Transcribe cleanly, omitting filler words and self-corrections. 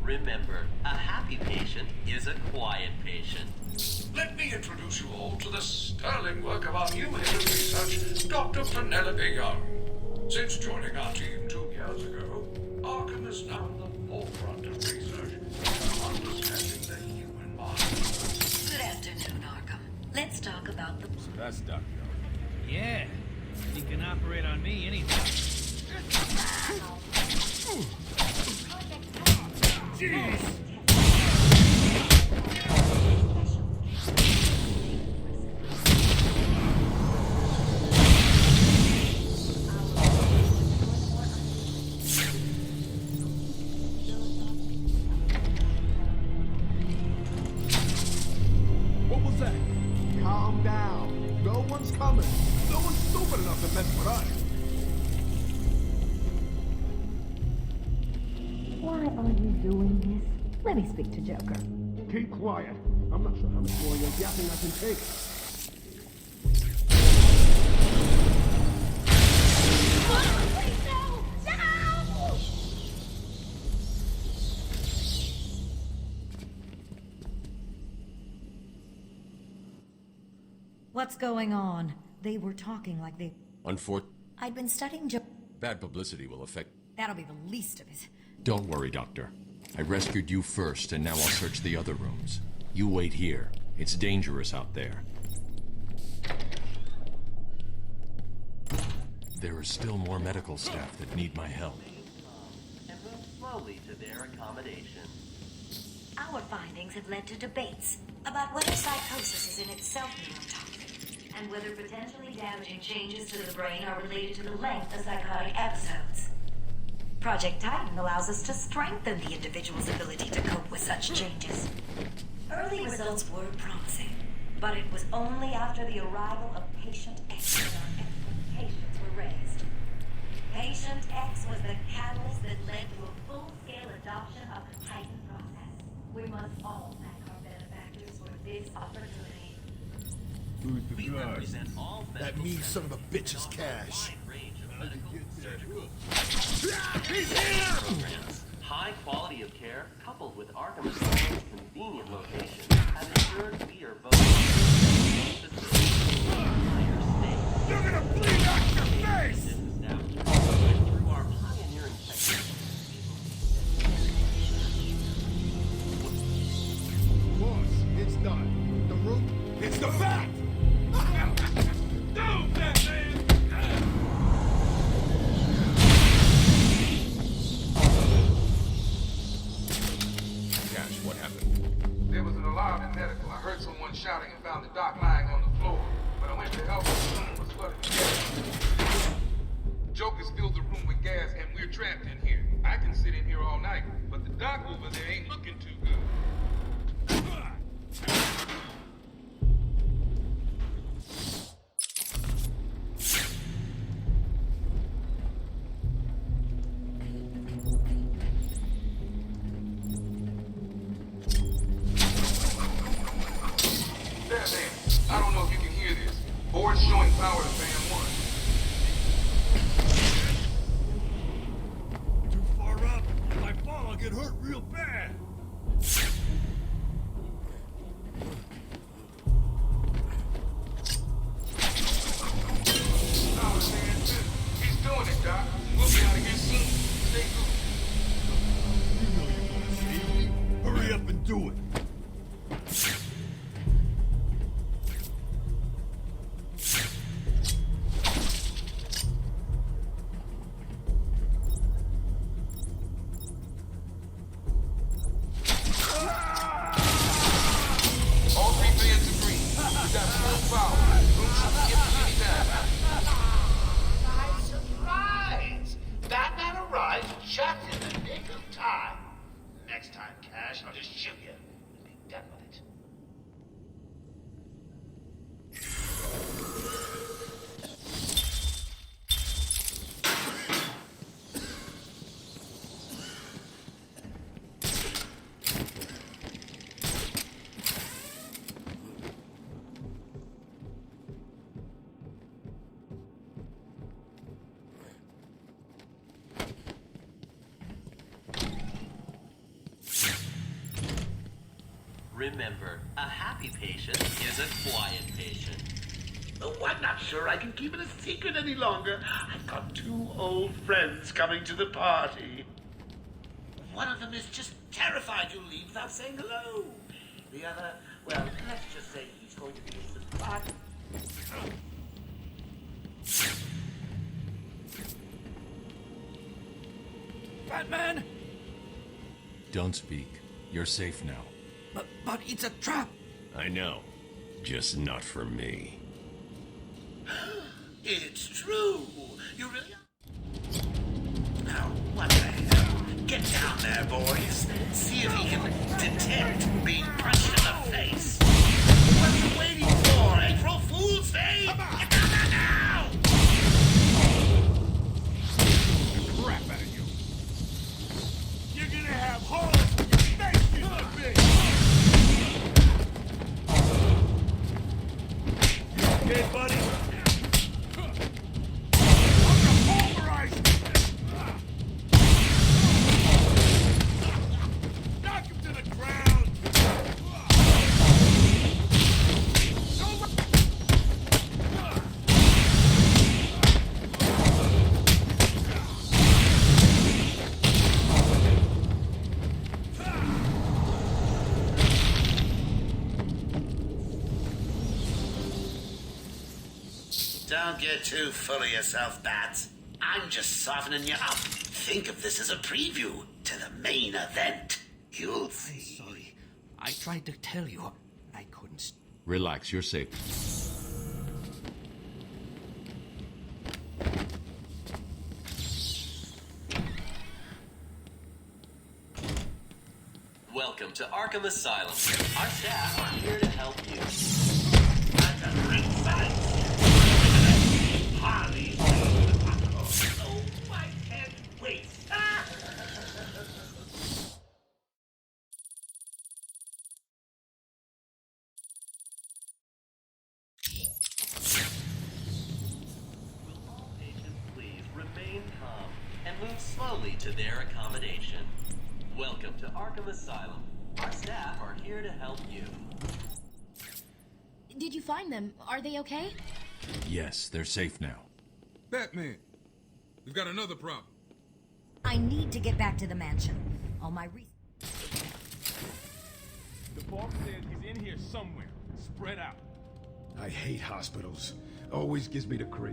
Remember, a happy patient is a quiet patient. Let me introduce you all to the sterling work of our new head of research, Dr. Penelope Young. Since joining our team 2 years ago, Arkham is now in the forefront of research on understanding the human mind. Good afternoon, Arkham. Let's talk about the... So that's Doc. Yeah, he can operate on me anytime. Jeez! What was that? Calm down. No one's coming. No one's stupid enough to mess with us. Why are you doing this? Let me speak to Joker. Keep quiet. I'm not sure how much more your yapping I can take. Please, no! No! What's going on? They were talking like they... I'd been studying Bad publicity will affect... That'll be the least of it. Don't worry, Doctor. I rescued you first, and now I'll search the other rooms. You wait here. It's dangerous out there. There are still more medical staff that need my help. And move slowly to their accommodation. Our findings have led to debates about whether psychosis is in itself neurotoxic, and whether potentially damaging changes to the brain are related to the length of psychotic episodes. Project Titan allows us to strengthen the individual's ability to cope with such changes. Early results were promising, but it was only after the arrival of Patient X that our expectations were raised. Patient X was the catalyst that led to a full-scale adoption of the Titan process. We must all thank our benefactors for this opportunity. Who's the We guy? represent all That medical means son of a specialties bitch's across a cash. wide range of medical, surgical, He's here! programs. High quality of care, coupled with Arkham Asylum's convenient location, has ensured we are both higher stakes. You're gonna bleed out your face! This establishment, through our pioneering techniques, Boss, it's done. The room, It's the fact! Do that, man! Cash, what happened? There was an alarm in medical. I heard someone shouting and found the doc lying on the floor. When I went to help him, someone was flooding the Remember, a happy patient is a quiet patient. Oh, I'm not sure I can keep it a secret any longer. I've got 2 old friends coming to the party. One of them is just terrified you'll leave without saying hello. The other, well, let's just say he's going to be a surprise. Batman! Don't speak. You're safe now. But it's a trap! I know. Just not for me. It's true. You really are. Now, what the hell? Get down there, boys. See if he can detect being punched in the face. What are you waiting for? April Fool's Day? Get down there now! Crap out of you. You're gonna have holes in your face, you little bitch! You okay, buddy? I'm gonna pulverize you! Knock him to the ground! Don't get too full of yourself, Bats. I'm just softening you up. Think of this as a preview to the main event. You'll see. Sorry. I tried to tell you. I couldn't. Relax, you're safe. Welcome to Arkham Asylum. Our staff are here to help you. That's a great sight. Harley. Oh, I can't wait. Will all patients please remain calm and move slowly to their accommodation? Welcome to Arkham Asylum. Our staff are here to help you. Did you find them? Are they okay? Yes, they're safe now. Batman, we've got another problem. I need to get back to the mansion. All my The boss says he's in here somewhere, spread out. I hate hospitals. Always gives me the creeps.